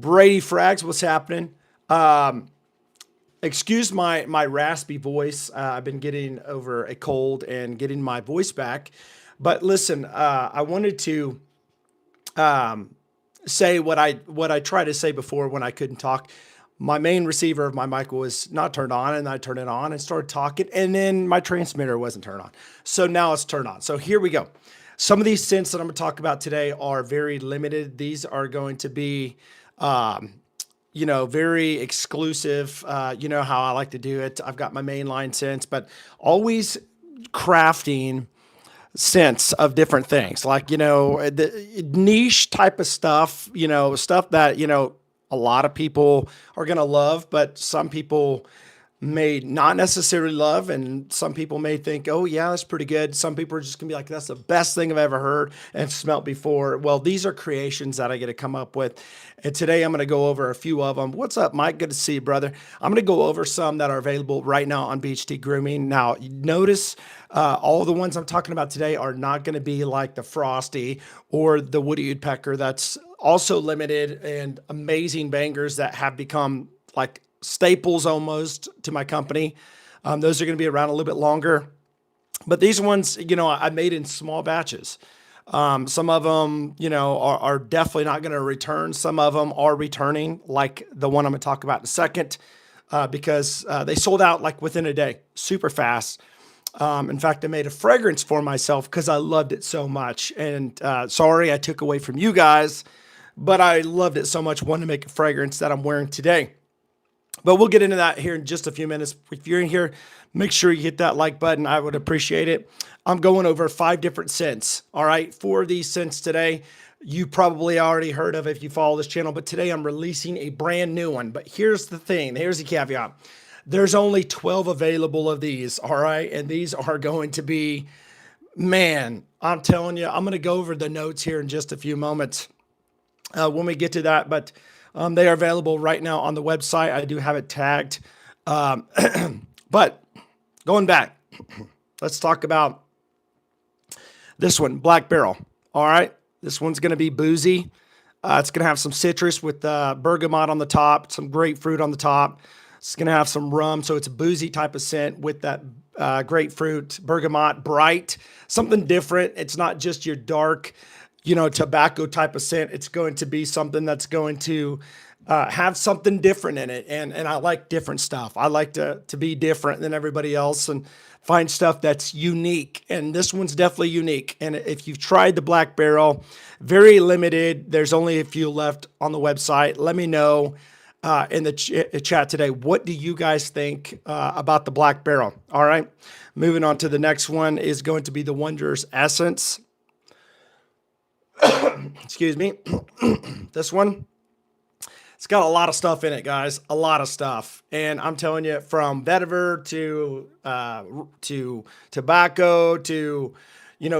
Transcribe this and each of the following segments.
Brady Frags, what's happening? Um, Excuse my raspy voice. I've been getting over a cold and getting my voice back. But listen, I wanted to say what I tried to say before when I couldn't talk. My main receiver of my mic was not turned on, and I turned it on and started talking, and then my transmitter wasn't turned on. So now it's turned on. So here we go. Some of these scents that I'm going to talk about today are very limited. These are going to be very exclusive. You know how I like to do it. I've got my mainline scents, but always crafting scents of different things, like, the niche type of stuff, stuff that, a lot of people are going to love, but some people may not necessarily love, and some people may think, oh yeah, that's pretty good. Some people are just gonna be like, that's the best thing I've ever heard and smelt before. Well, these are creations that I get to come up with, and today I'm gonna go over a few of them. What's up, Mike? Good to see you, brother. I'm gonna go over some that are available right now on BHT Grooming. Now, notice all the ones I'm talking about today are not gonna be like the Frosty or the Woody Woodpecker. That's also limited and amazing bangers that have become like staples almost to my company. Those are going to be around a little bit longer, but these ones, I made in small batches. Some of them, are definitely not going to return. Some of them are returning, like the one I'm going to talk about in a second, because they sold out like within a day, super fast. In fact, I made a fragrance for myself because I loved it so much. And sorry, I took away from you guys, but I loved it so much. Wanted to make a fragrance that I'm wearing today. But we'll get into that here in just a few minutes. If you're in here, make sure you hit that like button. I would appreciate it. I'm going over 5 different scents. All right, 4 of these scents today. You probably already heard of if you follow this channel, but today I'm releasing a brand new one. But here's the thing. Here's the caveat. There's only 12 available of these. All right, and these are going to be, man, I'm telling you, I'm going to go over the notes here in just a few moments when we get to that. But they are available right now on the website. I do have it tagged. But going back, let's talk about this one, Black Barrel. All right. This one's going to be boozy. It's going to have some citrus with bergamot on the top, some grapefruit on the top. It's going to have some rum. So it's a boozy type of scent with that grapefruit, bergamot, bright, something different. It's not just your dark, tobacco type of scent. It's going to be something that's going to have something different in it. And I like different stuff. I like to be different than everybody else and find stuff that's unique. And this one's definitely unique. And if you've tried the Black Barrel, very limited. There's only a few left on the website. Let me know in the chat today. What do you guys think about the Black Barrel? All right. Moving on to the next one is going to be the Wonders Essence. Excuse me. This one, it's got a lot of stuff in it, guys. A lot of stuff. And I'm telling you, from vetiver to tobacco to,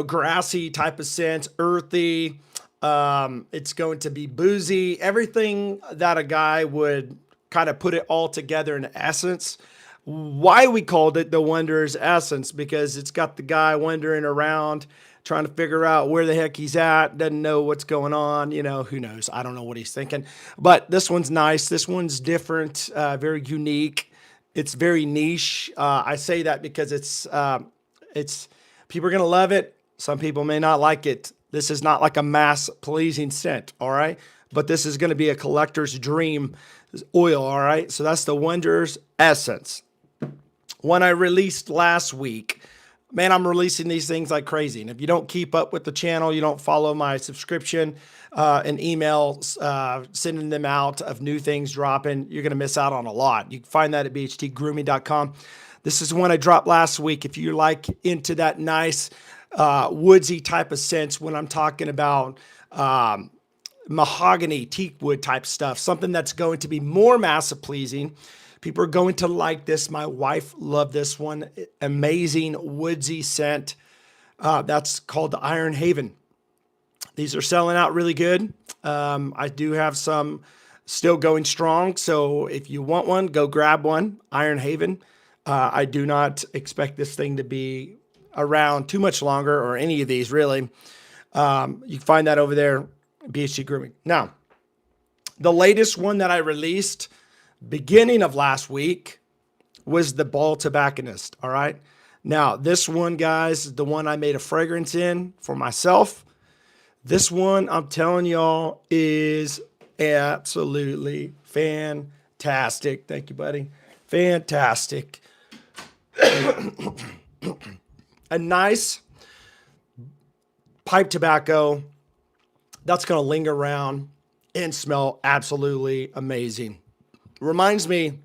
grassy type of scents, earthy. It's going to be boozy. Everything that a guy would kind of put it all together in essence. Why we called it the Wonders Essence, because it's got the guy wandering around trying to figure out where the heck he's at, doesn't know what's going on, who knows? I don't know what he's thinking. But this one's nice. This one's different, very unique. It's very niche. I say that because it's people are going to love it. Some people may not like it. This is not like a mass pleasing scent, all right? But this is going to be a collector's dream oil, all right? So that's the Wonders Essence. One I released last week. Man, I'm releasing these things like crazy. And if you don't keep up with the channel, you don't follow my subscription and emails, sending them out of new things dropping, you're going to miss out on a lot. You can find that at bhtgrooming.com. This is one I dropped last week. If you're like into that nice woodsy type of scents, when I'm talking about mahogany, teak wood type stuff, something that's going to be more massive pleasing. People are going to like this. My wife loved this one. Amazing woodsy scent. That's called the Iron Haven. These are selling out really good. I do have some still going strong. So if you want one, go grab one. Iron Haven. I do not expect this thing to be around too much longer, or any of these really. You can find that over there, BHG Grooming. Now, The latest one that I released beginning of last week was the Ball Tobacconist. All right. Now, this one, guys, is the one I made a fragrance in for myself. This one, I'm telling y'all, is absolutely fantastic. Thank you, buddy. Fantastic. A nice pipe tobacco that's going to linger around and smell absolutely amazing. Reminds me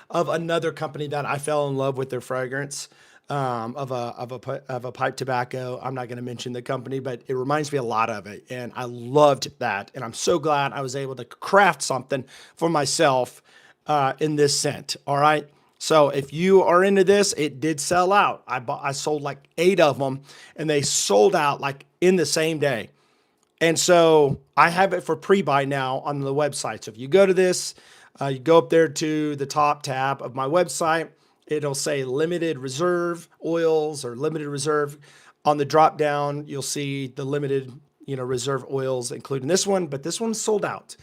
of another company that I fell in love with their fragrance of a pipe tobacco. I'm not going to mention the company, but it reminds me a lot of it, and I loved that. And I'm so glad I was able to craft something for myself in this scent. All right. So if you are into this, it did sell out. I sold like 8 of them, and they sold out like in the same day. And so I have it for pre-buy now on the website. So if you go to this, you go up there to the top tab of my website, it'll say limited reserve oils or limited reserve. On the drop down, you'll see the limited, reserve oils, including this one, but this one's sold out.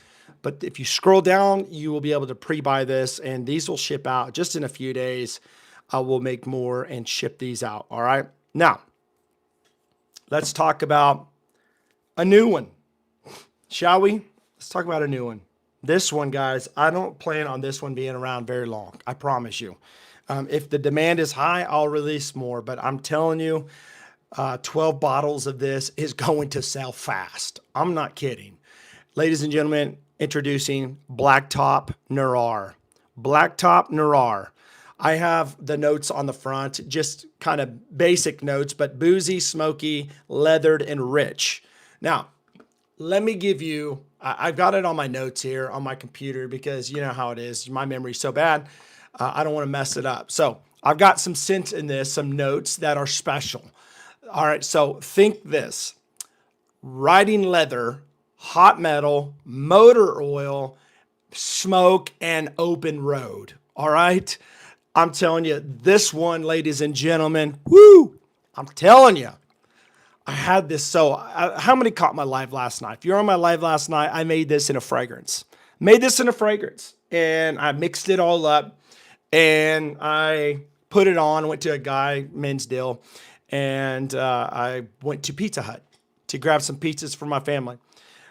But if you scroll down, you will be able to pre-buy this, and these will ship out just in a few days. I will make more and ship these out. All right. Now, let's talk about a new one, shall we? Let's talk about a new one. This one, guys, I don't plan on this one being around very long. I promise you. If the demand is high, I'll release more. But I'm telling you, 12 bottles of this is going to sell fast. I'm not kidding. Ladies and gentlemen, introducing Blacktop Noir. Blacktop Noir. I have the notes on the front, just kind of basic notes, but boozy, smoky, leathered, and rich. Now, let me give you, I've got it on my notes here on my computer because you know how it is. My memory's so bad. I don't want to mess it up. So I've got some scent in this, some notes that are special. All right. So think this: riding leather, hot metal, motor oil, smoke, and open road. All right. I'm telling you, this one, ladies and gentlemen, whoo, I'm telling you, I had this. So how many caught my live last night? If you're on my live last night, I made this in a fragrance. And I mixed it all up. And I put it on, went to a guy, men's deal, and I went to Pizza Hut to grab some pizzas for my family.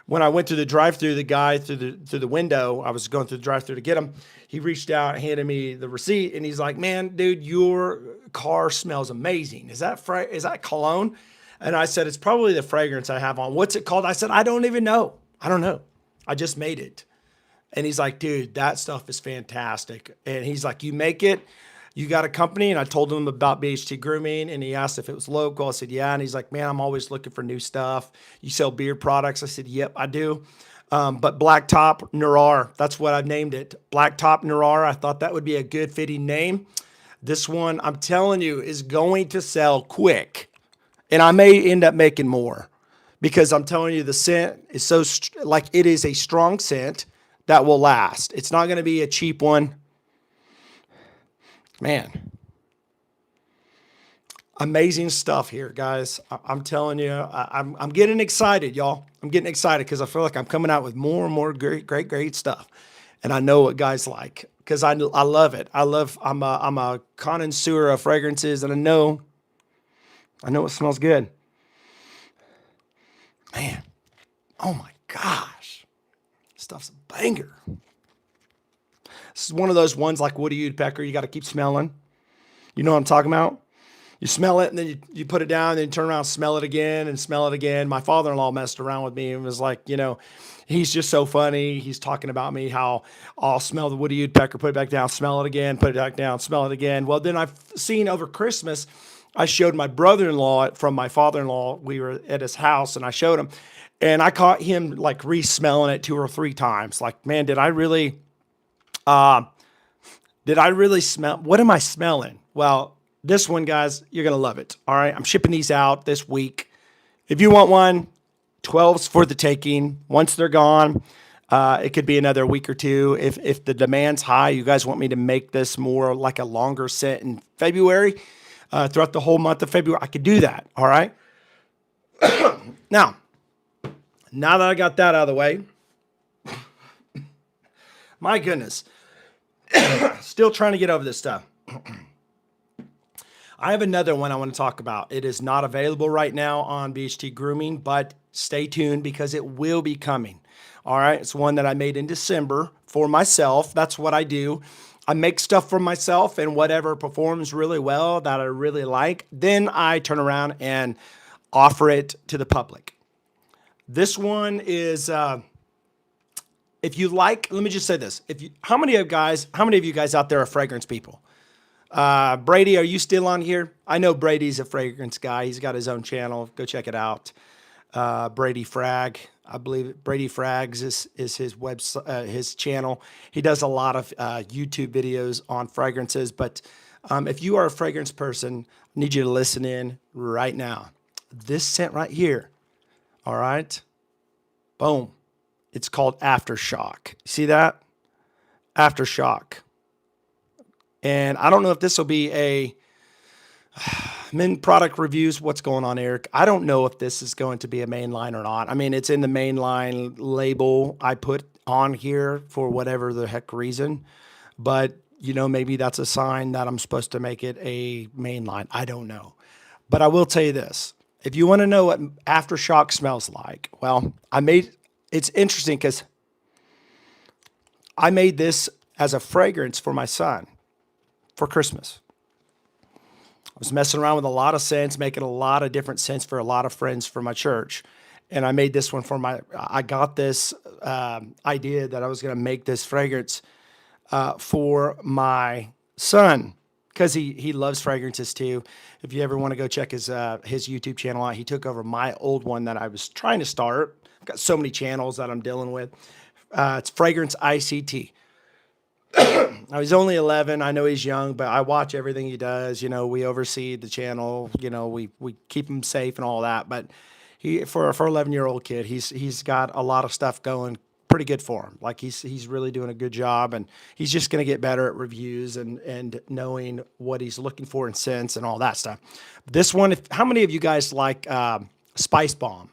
When I went through the drive-thru, the guy through the window, I was going through the drive-thru to get him. He reached out, handed me the receipt, and he's like, "Man, dude, your car smells amazing. Is that cologne?" And I said, "It's probably the fragrance I have on. What's it called?" I said, "I don't even know. I don't know. I just made it." And he's like, "Dude, that stuff is fantastic." And he's like, "You make it? You got a company?" And I told him about BHT Grooming, and he asked if it was local. I said, "Yeah." And he's like, "Man, I'm always looking for new stuff. You sell beard products?" I said, "Yep, I do." But Blacktop Noir, that's what I've named it. Blacktop Noir. I thought that would be a good fitting name. This one, I'm telling you, is going to sell quick. And I may end up making more because I'm telling you, the scent is so, it is a strong scent that will last. It's not going to be a cheap one. Man, amazing stuff here, guys. I'm telling you, I'm getting excited, y'all. I'm getting excited because I feel like I'm coming out with more and more great stuff. And I know what guys like because I love it. I'm a connoisseur of fragrances, and I know it smells good. Man, oh my gosh. Stuff's a banger. This is one of those ones like Woody Woodpecker you got to keep smelling. You know what I'm talking about? You smell it, and then you put it down, and then you turn around, smell it again, and smell it again. My father-in-law messed around with me and was like, he's just so funny. He's talking about me, how I'll smell the Woody Woodpecker, put it back down, smell it again, put it back down, smell it again. Well, then I've seen over Christmas, I showed my brother-in-law from my father-in-law. We were at his house, and I showed him. And I caught him like re-smelling it 2 or 3 times. Like, man, did I really smell? What am I smelling? Well, this one, guys, you're going to love it. All right. I'm shipping these out this week. If you want one, 12's for the taking. Once they're gone, it could be another week or 2. If the demand's high, you guys want me to make this more like a longer scent in February, throughout the whole month of February, I could do that. All right. Now that I got that out of the way, My goodness. Still trying to get over this stuff. I have another one I want to talk about. It is not available right now on BHT Grooming, but stay tuned because it will be coming. All right. It's one that I made in December for myself. That's what I do. I make stuff for myself, and whatever performs really well that I really like, then I turn around and offer it to the public. This one is, if you like, let me just say this. How many of you guys out there are fragrance people? Brady, are you still on here? I know Brady's a fragrance guy. He's got his own channel. Go check it out. Brady Frag, I believe Brady Frags is his website, his channel. He does a lot of YouTube videos on fragrances. But if you are a fragrance person, I need you to listen in right now. This scent right here, all right? Boom. It's called Aftershock. See that? Aftershock. And I don't know if this will be a men product reviews. What's going on, Eric? I don't know if this is going to be a main line or not. I mean, it's in the main line label I put on here for whatever the heck reason. But, maybe that's a sign that I'm supposed to make it a main line. I don't know. But I will tell you this. If you want to know what Aftershock smells like, well, it's interesting because I made this as a fragrance for my son for Christmas. I was messing around with a lot of scents, making a lot of different scents for a lot of friends for my church. And I made this one I got this idea that I was going to make this fragrance for my son because he loves fragrances too. If you ever want to go check his YouTube channel out, he took over my old one that I was trying to start. I've got so many channels that I'm dealing with. It's Fragrance ICT. Now, he's only 11. I know he's young, but I watch everything he does. We oversee the channel. We keep him safe and all that. But for 11-year-old kid, he's got a lot of stuff going pretty good for him. Like he's really doing a good job, and he's just going to get better at reviews and knowing what he's looking for in scents and all that stuff. This one, how many of you guys like Spice Bomb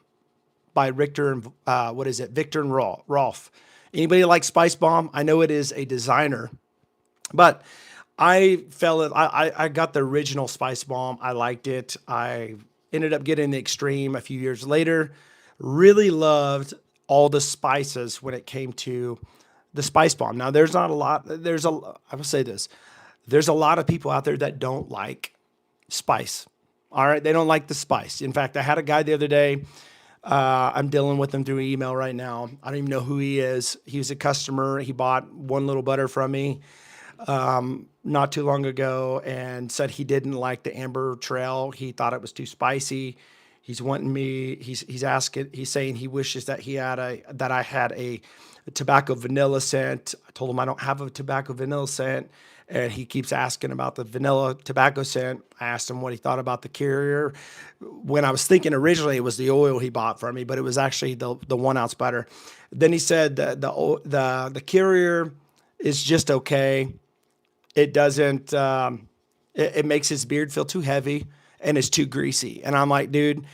by Victor and Rolf? Anybody like Spice Bomb? I know it is a designer, but I got the original Spice Bomb. I liked it. I ended up getting the Extreme a few years later. Really loved all the spices when it came to the Spice Bomb. Now, there's not a lot. I will say this. There's a lot of people out there that don't like spice. All right. They don't like the spice. In fact, I had a guy the other day. I'm dealing with him through email right now. I don't even know who he is. He was a customer. He bought one little butter from me not too long ago and said he didn't like the Amber Trail. He thought it was too spicy. He's wanting me. He's asking. He's saying he wishes that I had a tobacco vanilla scent. I told him I don't have a tobacco vanilla scent. And he keeps asking about the vanilla tobacco scent. I asked him what he thought about the carrier. When I was thinking originally it was the oil he bought from me, but it was actually the 1 ounce butter. Then he said the carrier is just okay. It doesn't. It makes his beard feel too heavy and it's too greasy. And I'm like, dude,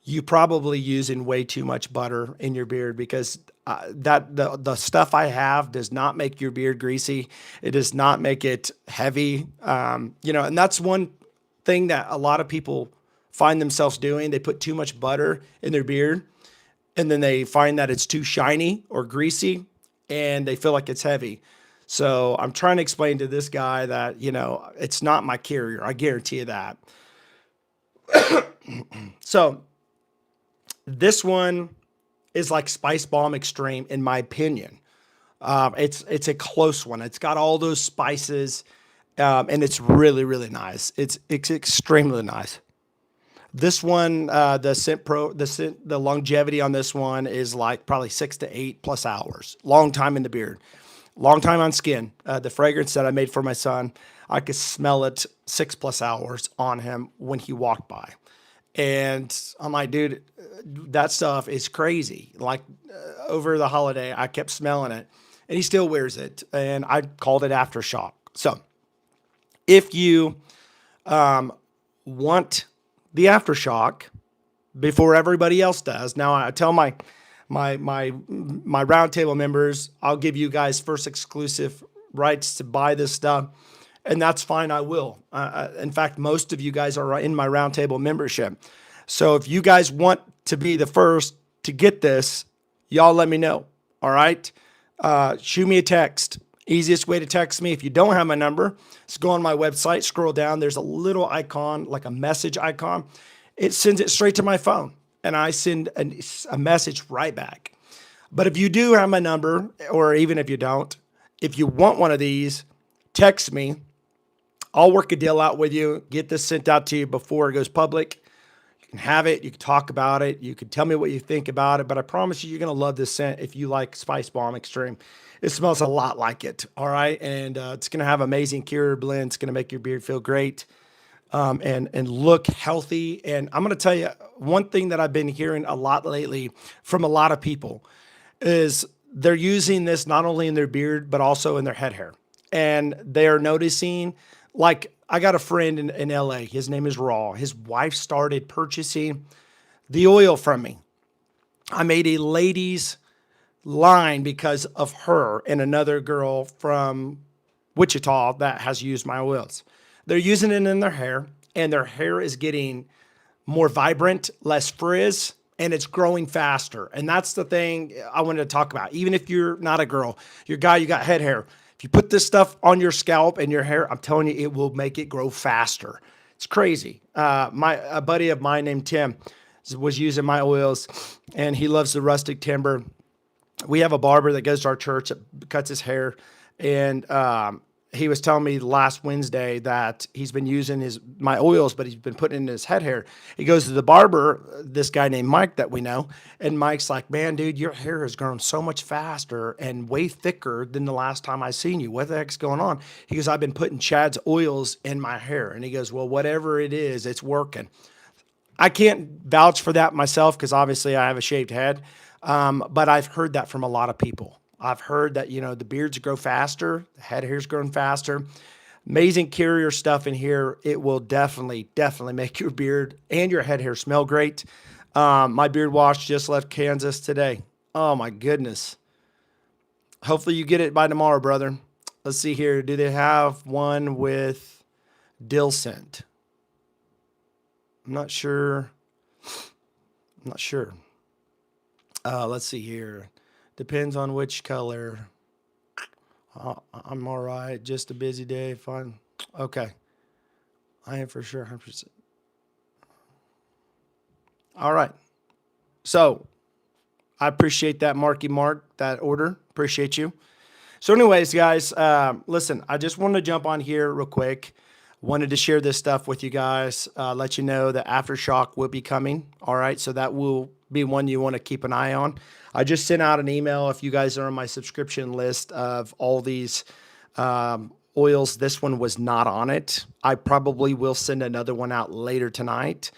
you probably using way too much butter in your beard because the stuff I have does not make your beard greasy. It does not make it heavy. And that's one thing that a lot of people find themselves doing. They put too much butter in their beard and then they find that it's too shiny or greasy and they feel like it's heavy. So I'm trying to explain to this guy that, it's not my carrier. I guarantee you that. So this one is like Spice Bomb Extreme, in my opinion. It's a close one. It's got all those spices, and it's really, really nice. It's extremely nice. This one, the longevity on this one is like probably 6 to 8+ hours. Long time in the beard, long time on skin. The fragrance that I made for my son, I could smell it 6+ hours on him when he walked by. And I'm like, dude, that stuff is crazy. Like over the holiday, I kept smelling it and he still wears it. And I called it Aftershock. So if you want the Aftershock before everybody else does, now I tell my my roundtable members, I'll give you guys first exclusive rights to buy this stuff, and that's fine. I will. In fact, most of you guys are in my roundtable membership, so if you guys want to be the first to get this, y'all let me know. All right, shoot me a text. Easiest way to text me if you don't have my number is go on my website, scroll down. There's a little icon, like a message icon. It sends it straight to my phone, and I send a message right back. But if you do have my number, or even if you don't, if you want one of these, text me. I'll work a deal out with you, get this sent out to you before it goes public. You can have it, you can talk about it, you can tell me what you think about it, but I promise you, you're going to love this scent if you like Spice Bomb Extreme. It smells a lot like it, all right? And it's going to have amazing carrier blend. It's going to make your beard feel great and look healthy. And I'm going to tell you one thing that I've been hearing a lot lately from a lot of people is they're using this not only in their beard, but also in their head hair. And they are noticing, like, I got a friend in LA. His name is Raw. His wife started purchasing the oil from me. I made a ladies line because of her and another girl from Wichita that has used my oils. They're using it in their hair, and their hair is getting more vibrant, less frizz, and it's growing faster. And that's the thing I wanted to talk about. Even if you're not a girl, you're a guy, you got head hair. If you put this stuff on your scalp and your hair, I'm telling you, it will make it grow faster. It's crazy. A buddy of mine named Tim was using my oils, and he loves the rustic timber. We have a barber that goes to our church that cuts his hair, and he was telling me last Wednesday that he's been using my oils, but he's been putting it in his head hair. He goes to the barber, this guy named Mike that we know, and Mike's like, "Man, dude, your hair has grown so much faster and way thicker than the last time I seen you. What the heck's going on?" He goes, "I've been putting Chad's oils in my hair," and he goes, "Well, whatever it is, it's working." I can't vouch for that myself because obviously I have a shaved head, but I've heard that from a lot of people. I've heard that, the beards grow faster, the head hair's growing faster. Amazing carrier stuff in here. It will definitely, definitely make your beard and your head hair smell great. My beard wash just left Kansas today. Oh my goodness. Hopefully you get it by tomorrow, brother. Let's see here. Do they have one with dill scent? I'm not sure. I'm not sure. Let's see here. Depends on which color. I'm all right. Just a busy day. Fine. Okay. I am for sure 100%. All right. So I appreciate that, Marky Mark, that order. Appreciate you. So, anyways, guys, listen, I just wanted to jump on here real quick. Wanted to share this stuff with you guys. Let you know that Aftershock will be coming. All right. So that will be one you want to keep an eye on. I just sent out an email. If you guys are on my subscription list of all these oils, this one was not on it. I probably will send another one out later tonight.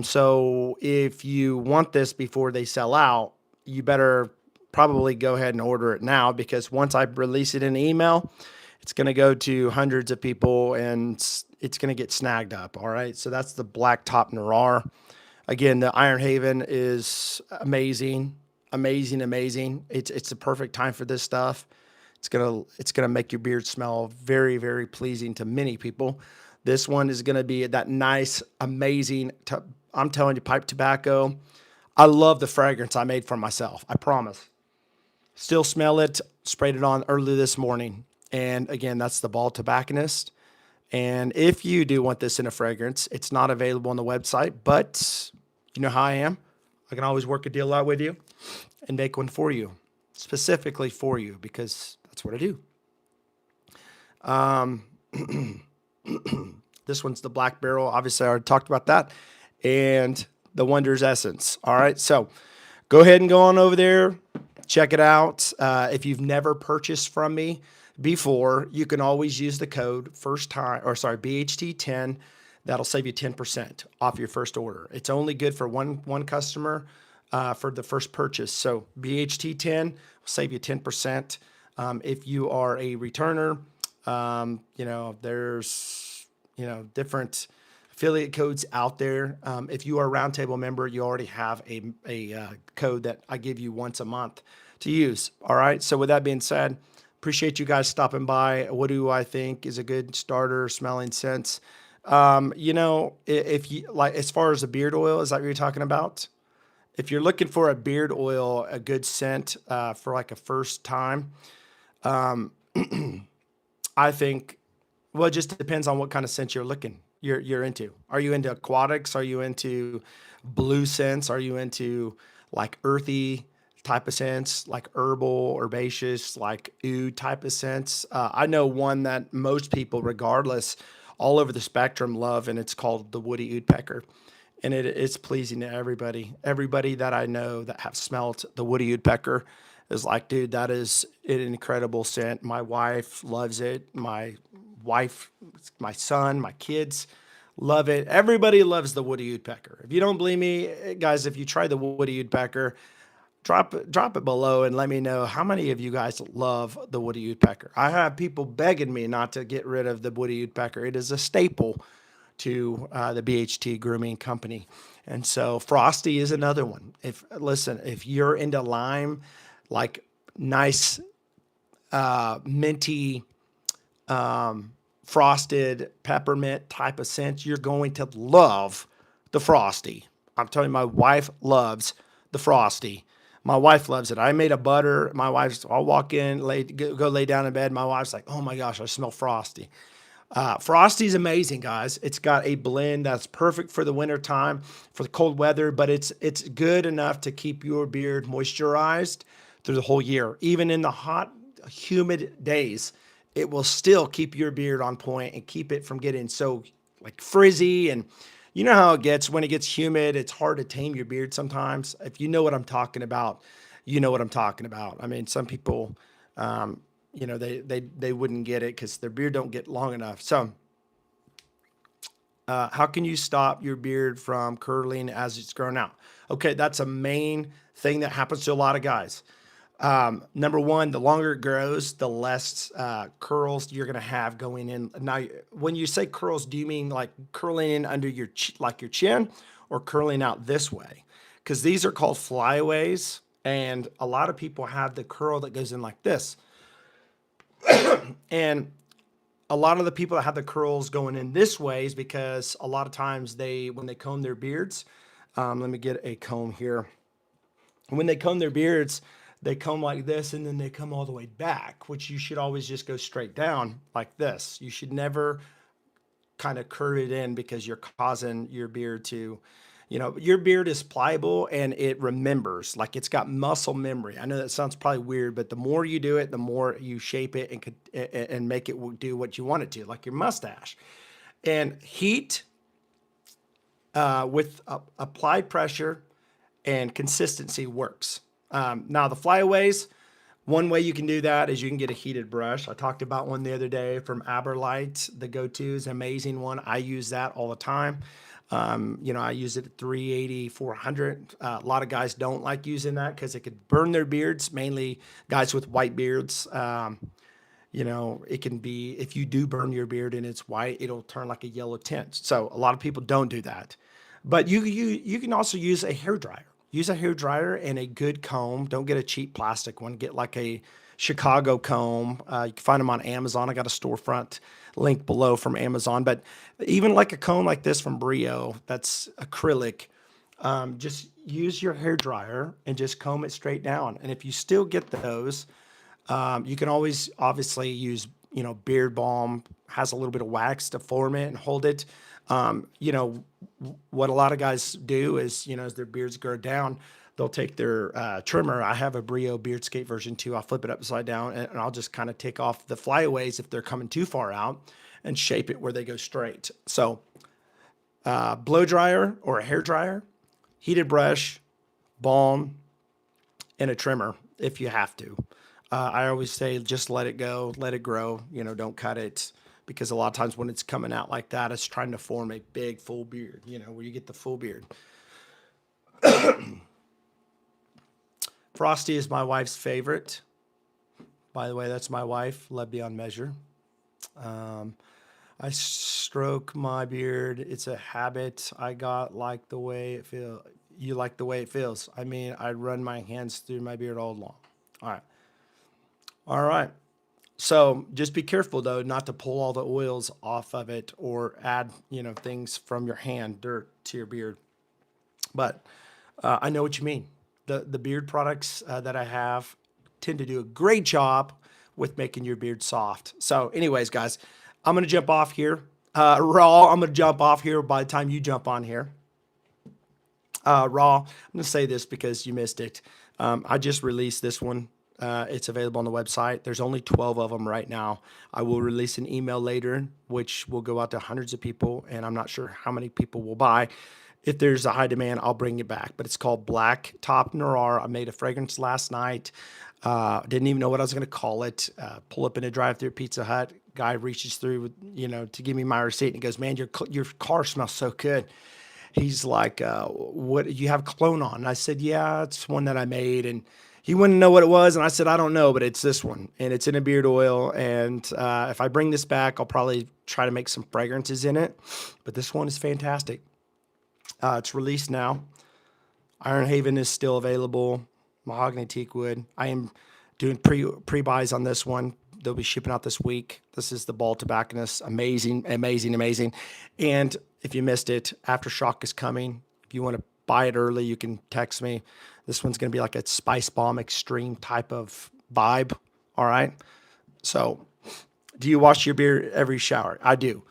So if you want this before they sell out, you better probably go ahead and order it now, because once I release it in an email, it's going to go to hundreds of people and it's going to get snagged up. All right. So that's the Black Top Noir. Again, the Iron Haven is amazing, amazing, amazing. It's the perfect time for this stuff. It's gonna make your beard smell very, very pleasing to many people. This one is gonna be that nice, amazing. I'm telling you, pipe tobacco. I love the fragrance I made for myself. I promise. Still smell it. Sprayed it on early this morning. And again, that's the Bald Tobacconist. And if you do want this in a fragrance, it's not available on the website, but you know how I am. I can always work a deal out with you and make one for you, specifically for you, because that's what I do. This one's the Black Barrel. Obviously, I already talked about that. And the Wonders Essence. All right, so go ahead and go on over there. Check it out. If you've never purchased from me before, you can always use the code BHT10. That'll save you 10% off your first order. It's only good for one customer for the first purchase. So BHT10 will save you 10%. If you are a returner, there's different affiliate codes out there. If you are a Roundtable member, you already have a code that I give you once a month to use. All right. So with that being said, appreciate you guys stopping by. What do I think is a good starter smelling scents? If you like, as far as the beard oil, is that what you're talking about? If you're looking for a beard oil, a good scent for like a first time, I think, well, it just depends on what kind of scent you're into. Are you into aquatics? Are you into blue scents? Are you into like earthy type of scents, like herbal, herbaceous, like oud type of scents? I know one that most people, regardless, all over the spectrum, love, and it's called the woody oud pecker, and it's pleasing to everybody. Everybody that I know that have smelt the woody woodpecker is like, dude, that is an incredible scent. My wife loves it. Wife, my son, my kids love it. Everybody loves the woody woodpecker. If you don't believe me, guys, if you try the woody woodpecker, drop it below and let me know how many of you guys love the woody woodpecker. I have people begging me not to get rid of the woody woodpecker. It is a staple to the BHT Grooming Company. And so Frosty is another one. If you're into lime, like nice minty frosted peppermint type of scent, you're going to love the Frosty. I'm telling you, my wife loves the Frosty. My wife loves it. I made a butter. I'll walk in, go lay down in bed. My wife's like, oh my gosh, I smell Frosty. Frosty's amazing, guys. It's got a blend that's perfect for the winter time, for the cold weather, but it's good enough to keep your beard moisturized through the whole year. Even in the hot, humid days, it will still keep your beard on point and keep it from getting so like frizzy. And you know how it gets when it gets humid. It's hard to tame your beard sometimes. If you know what I'm talking about, you know what I'm talking about. I mean, some people, they wouldn't get it because their beard don't get long enough. So, how can you stop your beard from curling as it's grown out? Okay, that's a main thing that happens to a lot of guys. Number one, the longer it grows, the less curls you're gonna have going in. Now, when you say curls, do you mean like curling in under like your chin, or curling out this way? Because these are called flyaways, and a lot of people have the curl that goes in like this. And a lot of the people that have the curls going in this way is because a lot of times when they comb their beards, let me get a comb here. When they comb their beards, they comb like this and then they come all the way back, which you should always just go straight down like this. You should never kind of curve it in because you're causing your beard to, your beard is pliable and it remembers, like it's got muscle memory. I know that sounds probably weird, but the more you do it, the more you shape it and make it do what you want it to, like your mustache. And heat with applied pressure and consistency works. Now the flyaways, one way you can do that is you can get a heated brush. I talked about one the other day from Aberlite. The go-to is an amazing one. I use that all the time. I use it at 380, 400. A lot of guys don't like using that because it could burn their beards, mainly guys with white beards. It can be, if you do burn your beard and it's white, it'll turn like a yellow tint. So a lot of people don't do that. But you can also use a hair dryer. Use a hair dryer and a good comb. Don't get a cheap plastic one. Get like a Chicago comb. You can find them on Amazon. I got a storefront link below from Amazon. But even like a comb like this from Brio, that's acrylic. Just use your hair dryer and just comb it straight down. And if you still get those, you can always obviously use, beard balm, has a little bit of wax to form it and hold it. What a lot of guys do is, as their beards grow down, they'll take their trimmer. I have a Brio Beardscape version 2. I'll flip it upside down and I'll just kind of take off the flyaways if they're coming too far out and shape it where they go straight. So, blow dryer or a hair dryer, heated brush, balm, and a trimmer if you have to. I always say just let it go, let it grow. Don't cut it, because a lot of times when it's coming out like that, it's trying to form a big full beard. Where you get the full beard. Frosty is my wife's favorite. By the way, that's my wife, love beyond measure. I stroke my beard. It's a habit I got. Like the way it feel. You like the way it feels. I mean, I run my hands through my beard all along. All right. All right. So just be careful though, not to pull all the oils off of it or add, things from your hand, dirt to your beard. But I know what you mean. The beard products that I have tend to do a great job with making your beard soft. So, anyways, guys, I'm gonna jump off here. Raw, I'm gonna jump off here by the time you jump on here. Raw, I'm gonna say this because you missed it. I just released this one. It's available on the website. There's only 12 of them right now. I will release an email later, which will go out to hundreds of people, and I'm not sure how many people will buy. If there's a high demand, I'll bring it back. But it's called Black Top Noir. I made a fragrance last night. Didn't even know what I was going to call it. Pull up in a drive-through Pizza Hut. Guy reaches through, to give me my receipt, and he goes, "Man, your car smells so good." He's like, "What you have cologne on?" And I said, "Yeah, it's one that I made." And he wouldn't know what it was, and I said, "I don't know, but it's this one, and it's in a beard oil. And if I bring this back, I'll probably try to make some fragrances in it. But this one is fantastic. It's released now. Iron Haven is still available. Mahogany Teakwood. I am doing pre buys on this one. They'll be shipping out this week. This is the Ball Tobacconist. Amazing, amazing, amazing. And if you missed it, Aftershock is coming. If you want to buy it early, you can text me. This one's going to be like a Spice Bomb Extreme type of vibe. All right. So, do you wash your beard every shower? I do.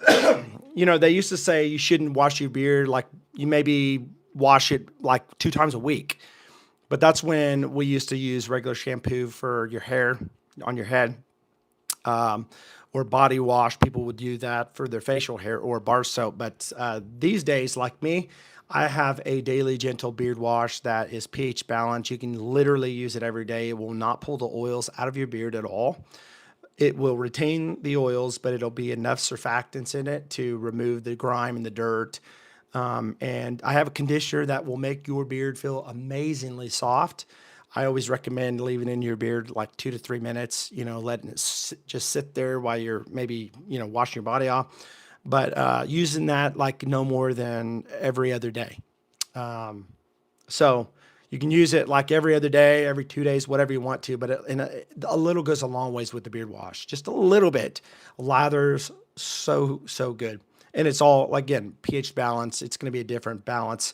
They used to say you shouldn't wash your beard, like you maybe wash it like 2 times a week. But that's when we used to use regular shampoo for your hair on your head, or body wash. People would do that for their facial hair or bar soap. But these days, like me, I have a daily gentle beard wash that is pH balanced. You can literally use it every day. It will not pull the oils out of your beard at all. It will retain the oils, but it'll be enough surfactants in it to remove the grime and the dirt. And I have a conditioner that will make your beard feel amazingly soft. I always recommend leaving it in your beard like 2 to 3 minutes, letting it just sit there while you're maybe, washing your body off. But using that like no more than every other day. So you can use it like every other day, every 2 days, whatever you want to. But a little goes a long ways with the beard wash. Just a little bit. Lathers so good, and it's all again pH balance. It's going to be a different balance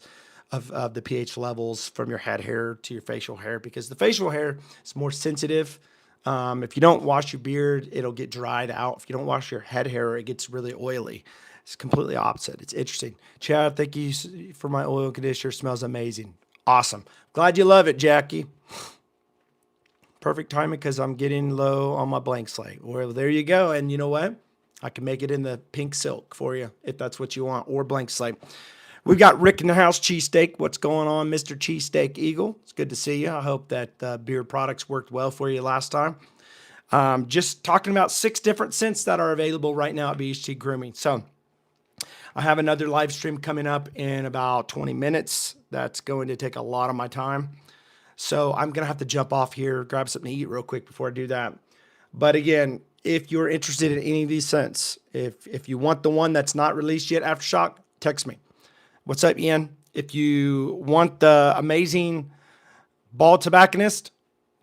of the pH levels from your head hair to your facial hair, because the facial hair is more sensitive. If you don't wash your beard, it'll get dried out. If you don't wash your head hair, it gets really oily. It's completely opposite. It's interesting. Chad, thank you for my oil conditioner. Smells amazing. Awesome. Glad you love it, Jackie. Perfect timing because I'm getting low on my blank slate. Well, there you go. And you know what? I can make it in the pink silk for you if that's what you want, or blank slate. We've got Rick in the house, cheesesteak. What's going on, Mr. Cheesesteak Eagle? It's good to see you. I hope that beard products worked well for you last time. Just talking about 6 different scents that are available right now at BHT Grooming. So I have another live stream coming up in about 20 minutes. That's going to take a lot of my time. So I'm going to have to jump off here, grab something to eat real quick before I do that. But again, if you're interested in any of these scents, if you want the one that's not released yet, Aftershock, text me. What's up, Ian? If you want the amazing Ball Tobacconist,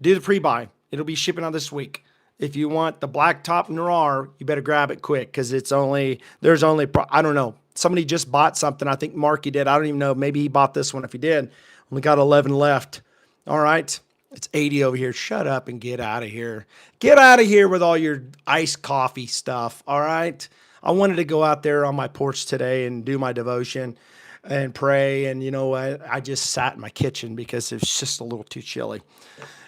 do the pre-buy. It'll be shipping out this week. If you want the Black Top Noir, you better grab it quick because there's only, I don't know. Somebody just bought something. I think Marky did. I don't even know. Maybe he bought this one. If he did, only got 11 left. All right. It's 80 over here. Shut up and get out of here. Get out of here with all your iced coffee stuff. All right. I wanted to go out there on my porch today and do my devotion and pray. And you know what? I just sat in my kitchen because it's just a little too chilly.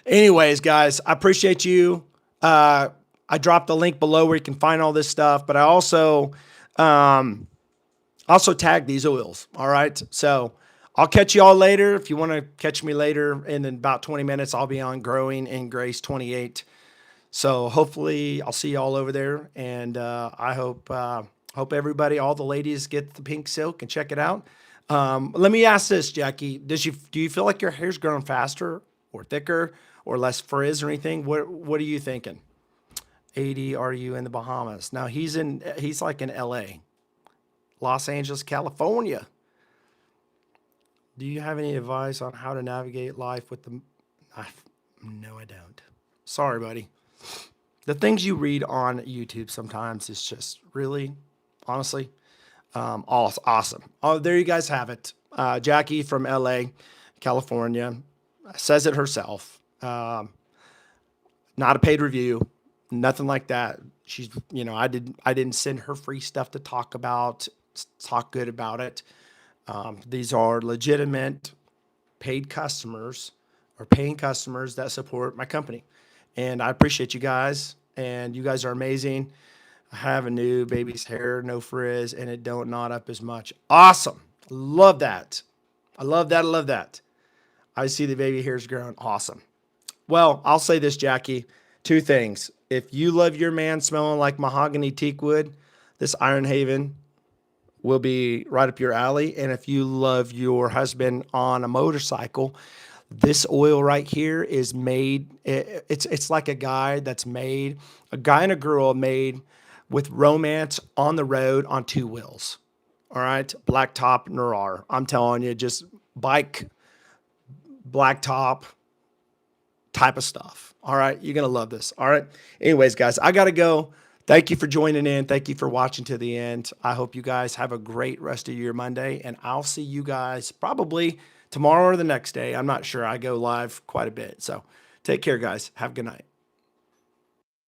Anyways, guys, I appreciate you. I dropped the link below where you can find all this stuff, but I also tag these oils. All right. So I'll catch you all later. If you want to catch me later in about 20 minutes, I'll be on Growing in Grace 28. So hopefully I'll see you all over there. And I hope everybody, all the ladies, get the pink silk and check it out. Let me ask this, Jackie. Do you feel like your hair's growing faster or thicker or less frizz or anything? What are you thinking? 80 are you in the Bahamas? Now he's like in LA, Los Angeles, California. Do you have any advice on how to navigate life with the I, no, I don't. Sorry, buddy. The things you read on YouTube sometimes is just really, honestly, awesome. Oh, there you guys have it. Jackie from LA, California, says it herself. Not a paid review, nothing like that. She's, I didn't send her free stuff to talk about, talk good about it. These are legitimate paid customers or paying customers that support my company. And I appreciate you guys. And you guys are amazing. I have a new baby's hair, no frizz, and it don't knot up as much. Awesome. Love that. I love that. I love that. I see the baby hair's growing. Awesome. Well, I'll say this, Jackie. Two things. If you love your man smelling like mahogany teak wood, this Iron Haven will be right up your alley. And if you love your husband on a motorcycle, this oil right here is made. It's like a guy and a girl made with romance on the road on two wheels. All right, blacktop Noir. I'm telling you, just bike blacktop type of stuff. All right, you're gonna love this. All right. Anyways, guys, I gotta go. Thank you for joining in. Thank you for watching to the end. I hope you guys have a great rest of your Monday, and I'll see you guys probably tomorrow or the next day. I'm not sure. I go live quite a bit. So take care, guys. Have a good night.